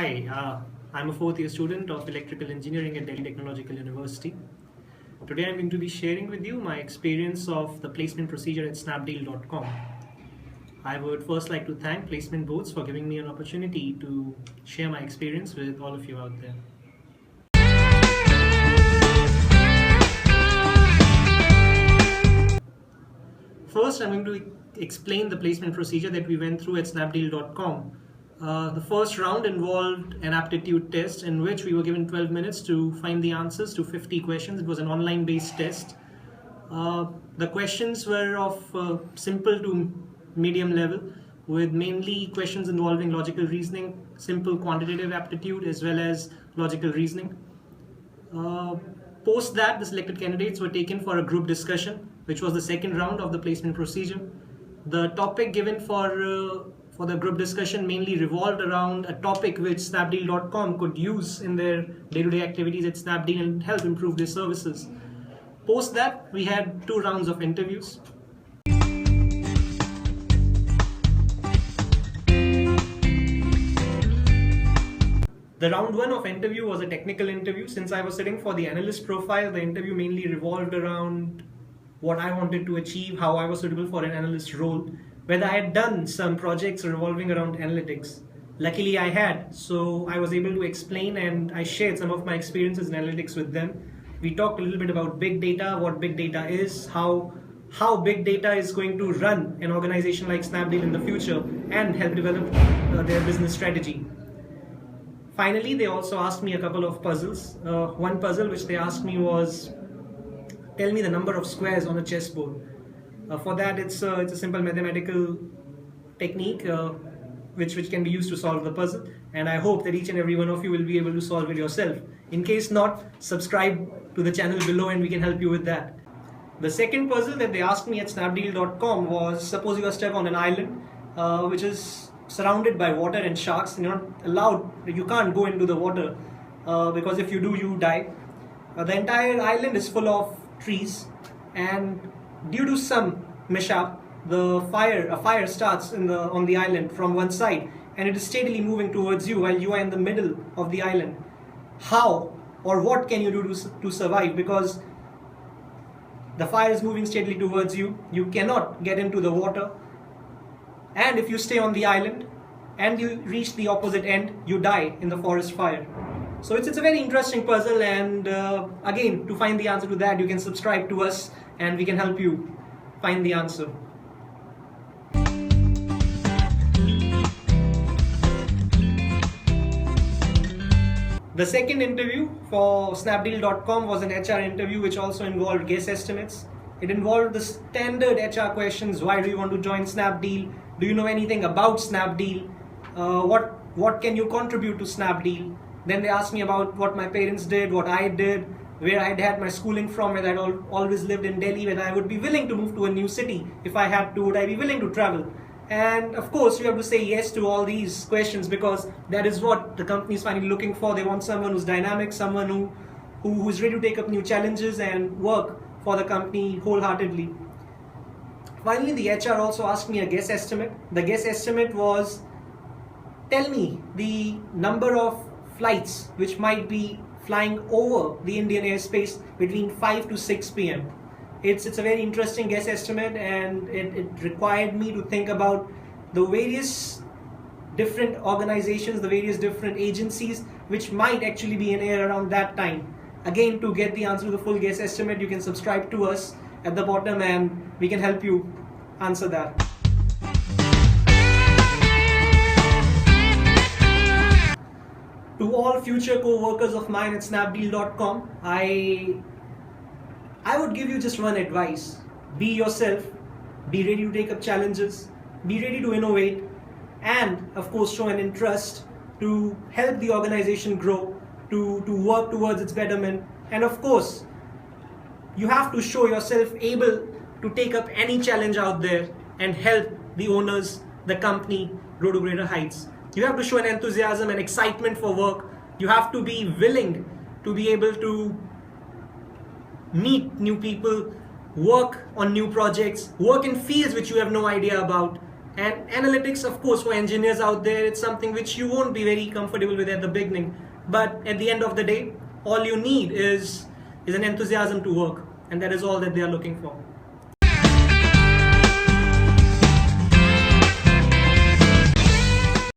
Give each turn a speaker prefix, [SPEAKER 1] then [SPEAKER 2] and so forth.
[SPEAKER 1] Hi, I'm a fourth year student of Electrical Engineering at Delhi Technological University. Today I'm going to be sharing with you my experience of the placement procedure at Snapdeal.com. I would first like to thank placement boards for giving me an opportunity to share my experience with all of you out there. First, I'm going to explain the placement procedure that we went through at Snapdeal.com. The first round involved an aptitude test in which we were given 12 minutes to find the answers to 50 questions. It was an online based test. The questions were of simple to medium level, with mainly questions involving logical reasoning, simple quantitative aptitude, as well as logical reasoning. Post that, the selected candidates were taken for a group discussion, which was the second round of the placement procedure. The topic given for the group discussion mainly revolved around a topic which Snapdeal.com could use in their day-to-day activities at Snapdeal and help improve their services. Post that, we had 2 rounds of interviews. The round 1 of interview was a technical interview. Since I was sitting for the analyst profile, the interview mainly revolved around what I wanted to achieve, how I was suitable for an analyst role, whether I had done some projects revolving around analytics. Luckily I had, so I was able to explain and I shared some of my experiences in analytics with them. We talked a little bit about big data, what big data is, how big data is going to run an organization like Snapdeal in the future and help develop their business strategy. Finally, they also asked me a couple of puzzles. One puzzle which they asked me was, tell me the number of squares on a chessboard. For that, it's a simple mathematical technique which can be used to solve the puzzle, and I hope that each and every one of you will be able to solve it yourself. In case not, subscribe to the channel below and we can help you with that. The second puzzle that they asked me at Snapdeal.com was, suppose you are stuck on an island which is surrounded by water and sharks, and you're not allowed, you can't go into the water because if you do, you die. The entire island is full of trees, and due to some mishap, a fire starts on the island from one side, and it is steadily moving towards you while you are in the middle of the island. How or what can you do to survive? Because the fire is moving steadily towards you, you cannot get into the water, and if you stay on the island and you reach the opposite end, you die in the forest fire. So it's a very interesting puzzle, and again, to find the answer to that, you can subscribe to us and we can help you find the answer. The second interview for Snapdeal.com was an HR interview which also involved guess estimates. It involved the standard HR questions: why do you want to join Snapdeal? Do you know anything about Snapdeal? What can you contribute to Snapdeal? Then they asked me about what my parents did, what I did, where I had my schooling from, whether I'd always lived in Delhi, whether I would be willing to move to a new city. If I had to, would I be willing to travel? And of course, you have to say yes to all these questions because that is what the company is finally looking for. They want someone who's dynamic, someone who's ready to take up new challenges and work for the company wholeheartedly. Finally, the HR also asked me a guess estimate. The guess estimate was, tell me the number of flights which might be flying over the Indian airspace between 5 to 6 p.m. It's a very interesting guess estimate, and it required me to think about the various different organizations, the various different agencies which might actually be in air around that time. Again, to get the answer to the full guess estimate, you can subscribe to us at the bottom and we can help you answer that. To all future co-workers of mine at Snapdeal.com, I would give you just one advice. Be yourself, be ready to take up challenges, be ready to innovate, and of course show an interest to help the organization grow, to work towards its betterment. And of course, you have to show yourself able to take up any challenge out there and help the owners, the company grow to greater heights. You have to show an enthusiasm and excitement for work. You have to be willing to be able to meet new people, work on new projects, work in fields which you have no idea about, And analytics, of course, for engineers out there, it's something which you won't be very comfortable with at the beginning. But at the end of the day, all you need is an enthusiasm to work, and that is all that they are looking for.